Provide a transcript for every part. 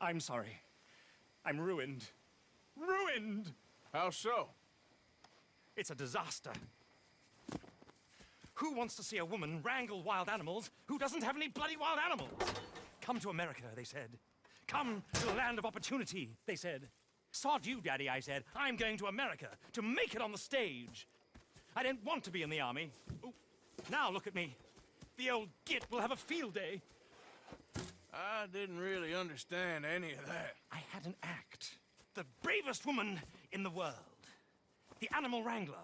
I'm sorry. I'm ruined. Ruined! How so? It's a disaster. Who wants to see a woman wrangle wild animals who doesn't have any bloody wild animals? Come to America, they said. Come to the land of opportunity, they said. Sod you, Daddy, I said. I'm going to America to make it on the stage. I don't want to be in the army. Ooh, now look at me. The old git will have a field day. I didn't really understand any of that. I had an act. The bravest woman in the world. The animal wrangler.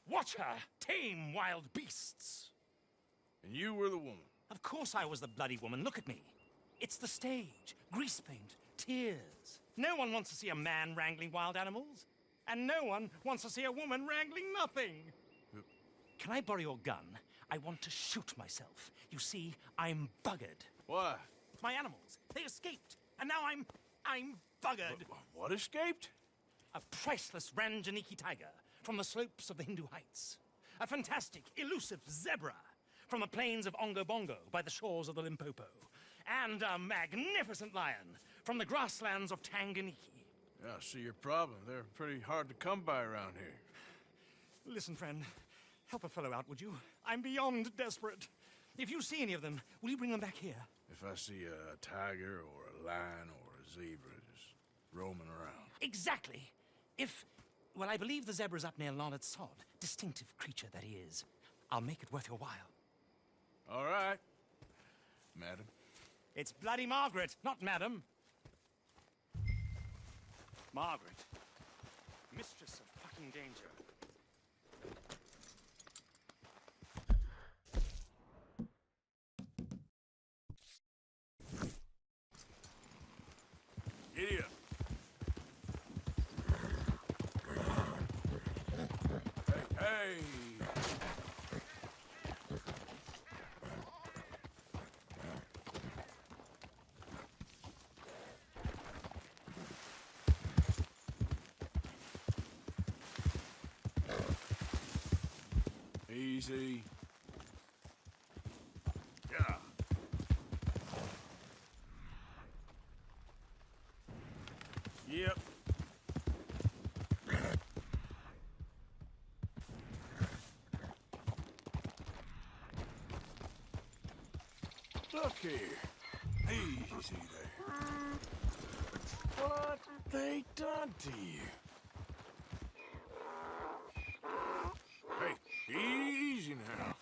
Watch her tame wild beasts. And you were the woman? Of course I was the bloody woman. Look at me. It's the stage. Grease paint. Tears. No one wants to see a man wrangling wild animals. And no one wants to see a woman wrangling nothing. Can I borrow your gun? I want to shoot myself. You see, I'm buggered. Why? My animals. They escaped. And now I'm buggered. What escaped? A priceless Ranjaniki tiger from the slopes of the Hindu Heights. A fantastic, elusive zebra from the plains of Ongo Bongo by the shores of the Limpopo. And a magnificent lion from the grasslands of Tanganyika. Yeah, I see your problem. They're pretty hard to come by around here. Listen, friend. Help a fellow out, would you? I'm beyond desperate. If you see any of them, will you bring them back here? If I see a tiger or a lion or a zebra just roaming around. Exactly. Well, I believe the zebra's up near Linde Sod. Distinctive creature that he is. I'll make it worth your while. All right, madam. It's bloody Margaret, not madam. Margaret. Mistress of fucking danger. Giddy up. Hey! Easy. Yeah. Yep. Look here. Easy there. What they done to you? Hey, easy now.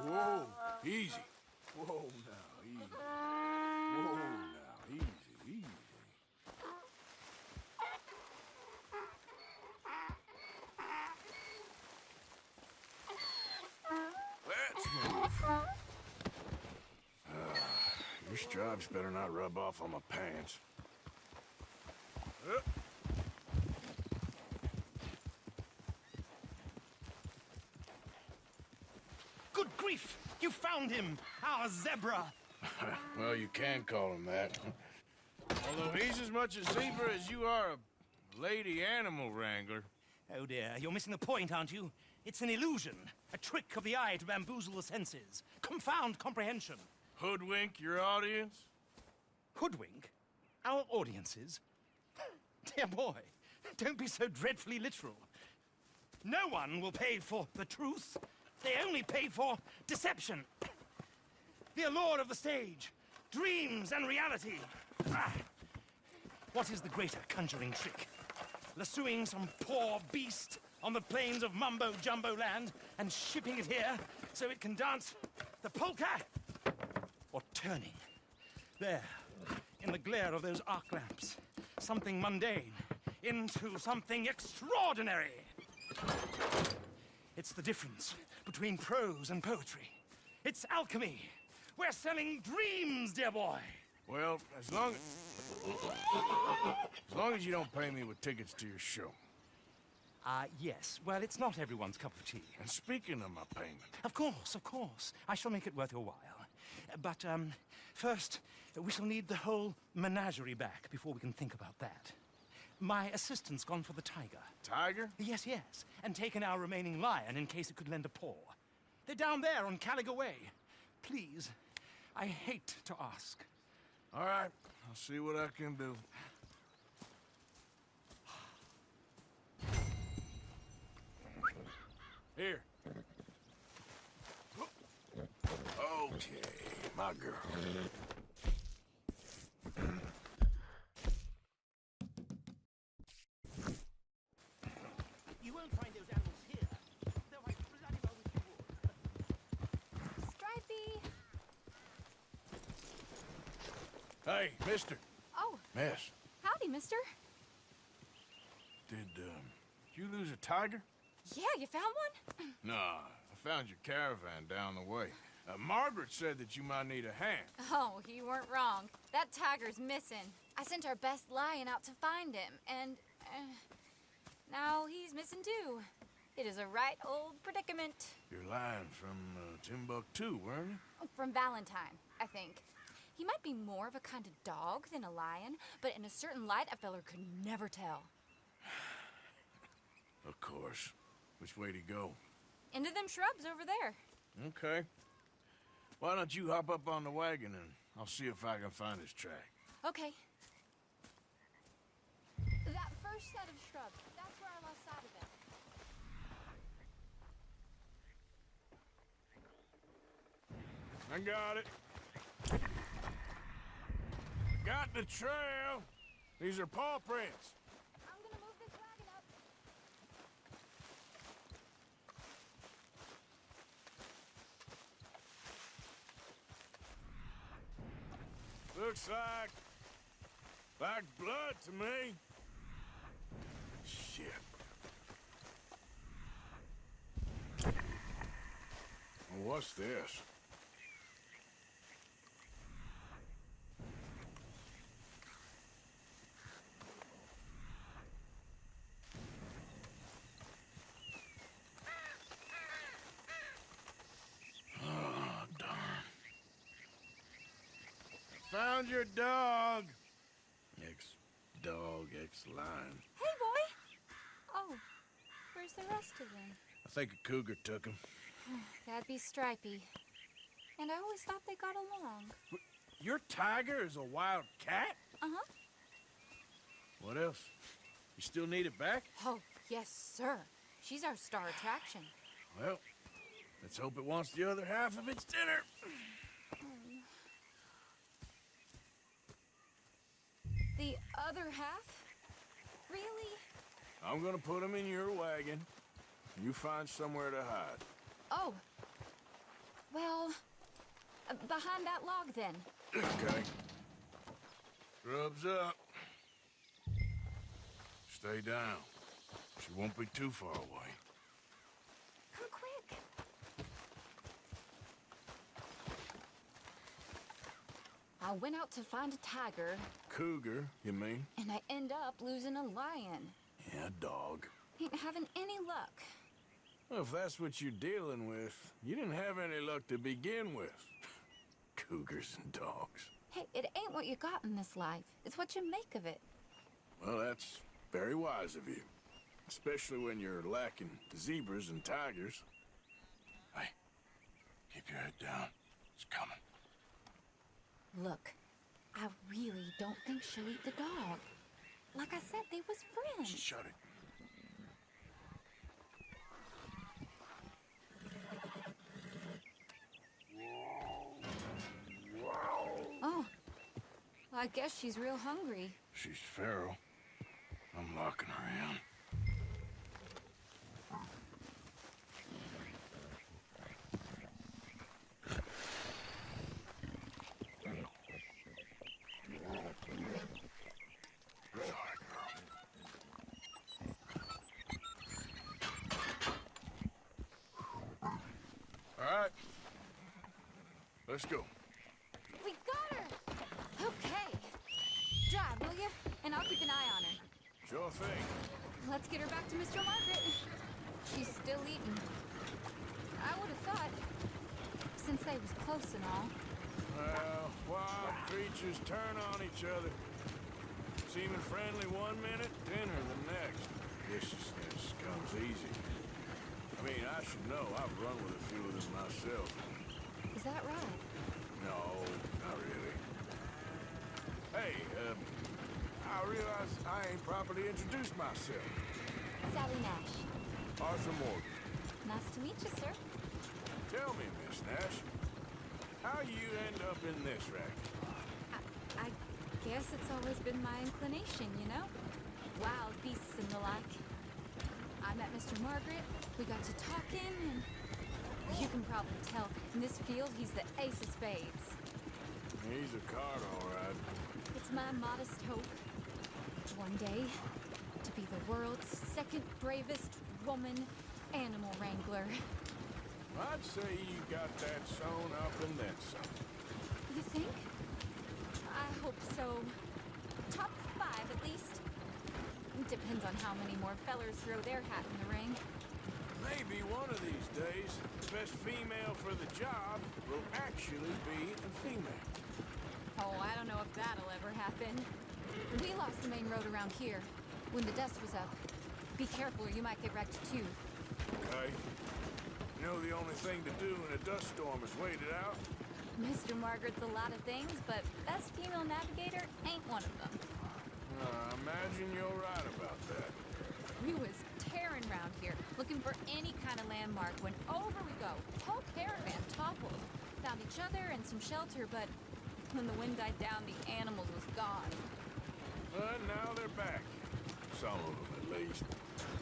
Whoa, easy. Whoa now, easy. Whoa now, easy. Let's move. Your stripes better not rub off on my pants. Good grief! You found him! Our zebra! Well, you can call him that. Although he's as much a zebra as you are a lady animal wrangler. Oh dear, you're missing the point, aren't you? It's an illusion. A trick of the eye to bamboozle the senses. Confound comprehension. Hoodwink your audience? Hoodwink? Our audiences? Dear boy, don't be so dreadfully literal. No one will pay for the truth. They only pay for deception. The allure of the stage, dreams and reality. What is the greater conjuring trick? Lassoing some poor beast on the plains of mumbo-jumbo land and shipping it here so it can dance the polka? Or turning, there, in the glare of those arc lamps, something mundane into something extraordinary. It's the difference between prose and poetry. It's alchemy. We're selling dreams, dear boy. Well, as long as you don't pay me with tickets to your show. Yes. Well, it's not everyone's cup of tea. And speaking of my payment... Of course. I shall make it worth your while. But, first, we shall need the whole menagerie back before we can think about that. My assistant's gone for the tiger. Tiger? Yes. And taken our remaining lion in case it could lend a paw. They're down there on Caliga Way. Please, I hate to ask. All right. I'll see what I can do. Here. Okay, my girl. You won't find those animals here, though I bloody well wish you would. Stripey! Hey, mister. Oh, Miss, howdy, mister. did you lose a tiger? Yeah, you found one? Nah, I found your caravan down the way. Margaret said that you might need a hand. Oh, you weren't wrong. That tiger's missing. I sent our best lion out to find him, and now he's missing too. It is a right old predicament. You're lying from Timbuktu, weren't you? From Valentine, I think. He might be more of a kind of dog than a lion, but in a certain light, a feller could never tell. Of course. Which way to go? Into them shrubs over there. Okay. Why don't you hop up on the wagon and I'll see if I can find his track. Okay. That first set of shrubs, that's where I lost sight of him. I got it. Got the trail. These are paw prints. I'm gonna move this wagon up. Looks like blood to me. Shit. Well, what's this? Oh, darn. Found your dog. Ex-dog, ex-lion. Hey, boy! Oh, where's the rest of them? I think a cougar took him. That'd be Stripey. And I always thought they got along. Your tiger is a wild cat? Uh-huh. What else? You still need it back? Oh, yes, sir. She's our star attraction. Well, let's hope it wants the other half of its dinner. The other half? Really? I'm gonna put him in your wagon. You find somewhere to hide. Oh. Well, behind that log, then. Okay. Rubs up. Stay down. She won't be too far away. Come quick. I went out to find a tiger, Cougar, you mean? and I end up losing a lion. Yeah, dog. Ain't having any luck. Well, if that's what you're dealing with, you didn't have any luck to begin with. Cougars and dogs. Hey, it ain't what you got in this life. It's what you make of it. Well, that's very wise of you. Especially when you're lacking zebras and tigers. Hey, keep your head down. It's coming. Look, I really don't think she'll eat the dog. Like I said, they was friends. Shut it. Oh, I guess she's real hungry. She's feral. I'm locking her in. All right. Let's go. We got her! Okay. Drive, will you? And I'll keep an eye on her. Sure thing. Let's get her back to Miss Jo Margaret. She's still eating. I would have thought, since they was close and all. Well, wild creatures turn on each other. Seeming friendly one minute, dinner the next. Viciousness comes easy. I mean, I should know. I've run with a few of them myself. Is that right? No, not really. Hey, I realize I ain't properly introduced myself. Sally Nash. Arthur Morgan. Nice to meet you, sir. Tell me, Miss Nash, how you end up in this racket? I guess it's always been my inclination, you know? Wild beasts and the like. I met Mr. Margaret, we got to talking, and you can probably tell, in this field, he's the ace of spades. He's a card, all right. It's my modest hope, one day, to be the world's second bravest woman animal wrangler. I'd say you got that sewn up and then some. You think? I hope so. Top 5, at least. Depends on how many more fellers throw their hat in the ring. Maybe one of these days, the best female for the job will actually be a female. Oh, I don't know if that'll ever happen. We lost the main road around here when the dust was up. Be careful or you might get wrecked too. Okay. You know the only thing to do in a dust storm is wait it out? Mr. Margaret's a lot of things, but best female navigator ain't one of them. I imagine you're right about that. We was tearing around here, looking for any kind of landmark when over we go. Whole caravan toppled. Found each other and some shelter, but when the wind died down, the animals was gone. But now they're back. Some of them, at least.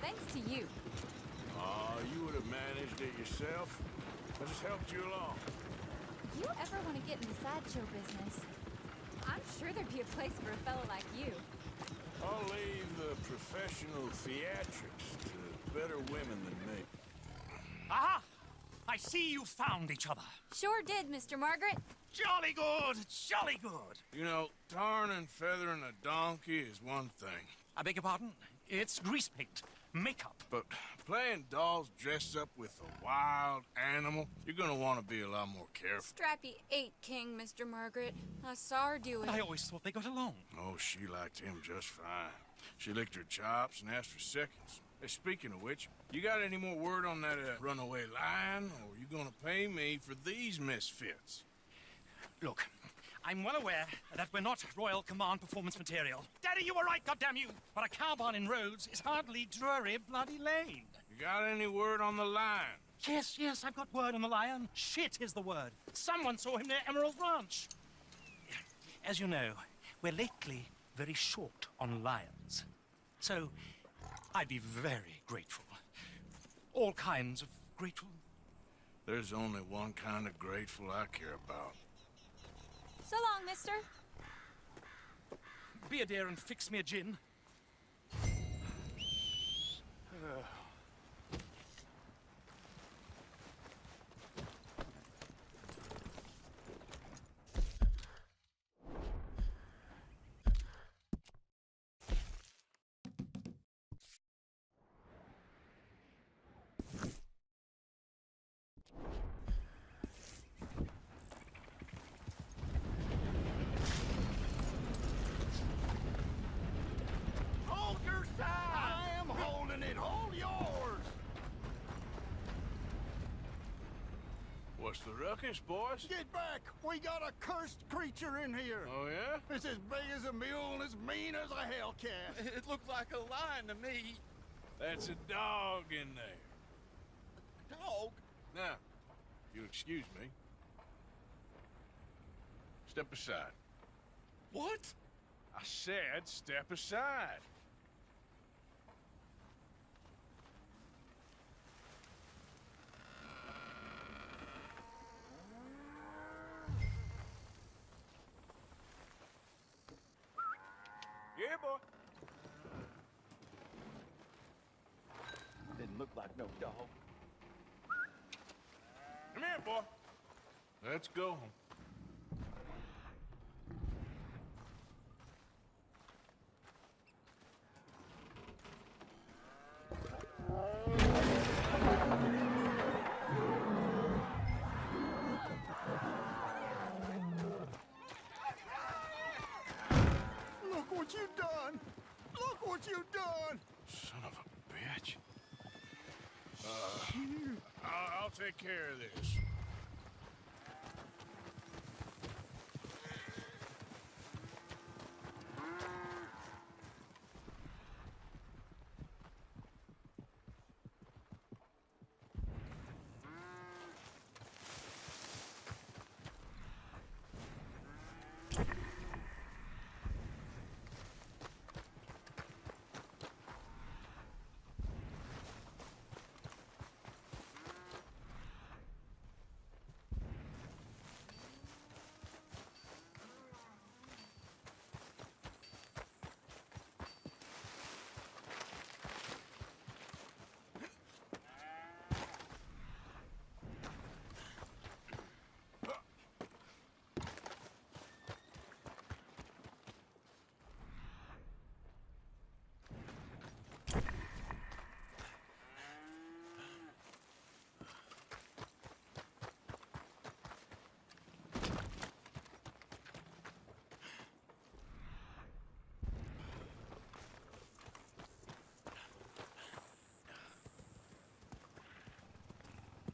Thanks to you. Oh, you would have managed it yourself. I just helped you along. If you ever want to get in the sideshow business, I'm sure there'd be a place for a fella like you. I'll leave the professional theatrics to better women than me. Aha! I see you found each other. Sure did, Mr. Margaret. Jolly good, jolly good. You know, tarring and feathering a donkey is one thing. I beg your pardon? It's grease paint, makeup. But playing dolls dressed up with a wild animal, you're gonna want to be a lot more careful. Strappy ate King, Mr. Margaret. I saw her do it. I always thought they got along. Oh, she liked him just fine. She licked her chops and asked for seconds. Hey, speaking of which, you got any more word on that runaway lion, or are you gonna pay me for these misfits? Look, I'm well aware that we're not Royal Command performance material. Daddy, you were right, goddammit! But a cow barn in Rhodes is hardly Drury Bloody Lane. You got any word on the lion? Yes, I've got word on the lion. Shit is the word. Someone saw him near Emerald Ranch. As you know, we're lately very short on lions. So, I'd be very grateful. All kinds of grateful. There's only one kind of grateful I care about. So long, mister. Be a dear and fix me a gin. Hold your side! I am holding it. Hold yours! What's the ruckus, boys? Get back! We got a cursed creature in here. Oh, yeah? It's as big as a mule and as mean as a hellcat. It looked like a lion to me. That's a dog in there. Dog? Now, if you'll excuse me. Step aside. What? I said step aside. Yeah, boy. Didn't look like no dog. Come here, boy. Let's go. Look what you done! Look what you done! Son of a bitch. I'll take care of this.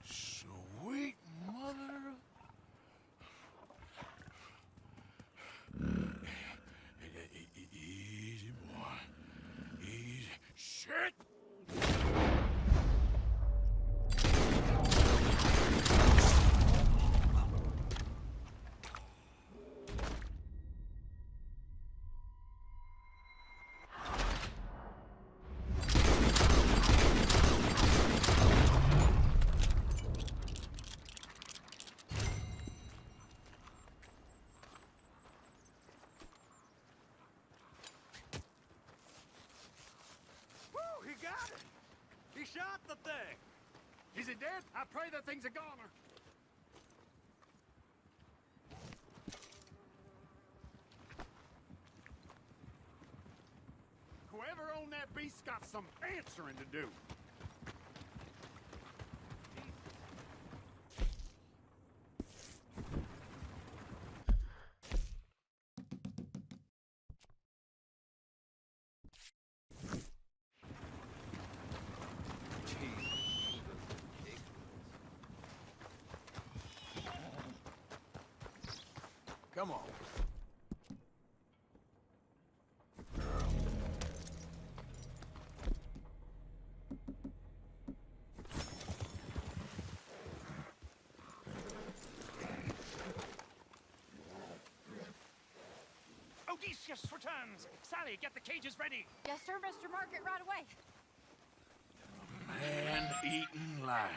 Sweet mother. Easy, boy. Easy. Shit! Woo, he got it! He shot the thing! Is it dead? I pray that thing's a goner. Whoever owned that beast's got some answering to do. Come on. Odysseus returns! Sally, get the cages ready! Yes, sir, Mr. Margaret, right away. Man-eating lion.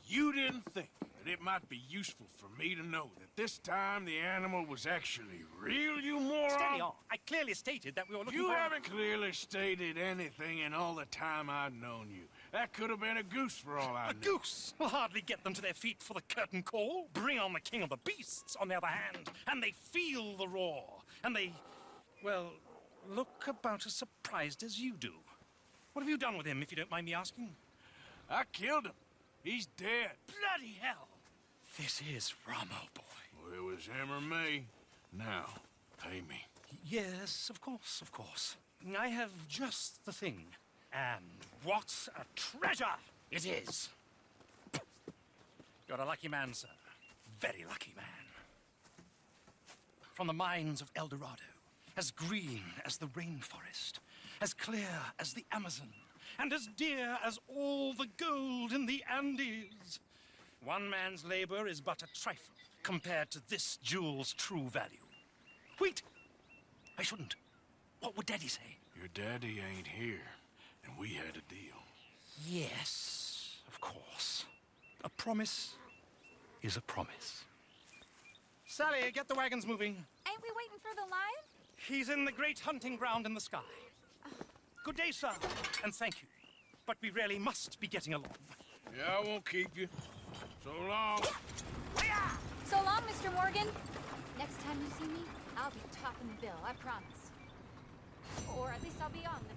You didn't think that it might be useful for me to know that this time the animal was actually real, you moron? Steady on. I clearly stated that we were looking You for... haven't clearly stated anything in all the time I've known you. That could have been a goose for all I A knew. goose will hardly get them to their feet for the curtain call. Bring on the king of the beasts, on the other hand, and they feel the roar. And they, well, look about as surprised as you do. What have you done with him, if you don't mind me asking? I killed him. He's dead. Bloody hell! This is Ramo, boy. Well, it was him or me. Now, pay me. Yes, of course, of course. I have just the thing. And what a treasure it is! You're a lucky man, sir. Very lucky man. From the mines of El Dorado, as green as the rainforest, as clear as the Amazon, and as dear as all the gold in the Andes. One man's labor is but a trifle compared to this jewel's true value. Wait! I shouldn't. What would Daddy say? Your daddy ain't here, and we had a deal. Yes, of course. A promise is a promise. Sally, get the wagons moving. Ain't we waiting for the lion? He's in the great hunting ground in the sky. Good day, sir, and thank you. But we really must be getting along. Yeah, I won't keep you. So long. So long, Mr. Morgan. Next time you see me, I'll be topping the bill, I promise. Or at least I'll be on the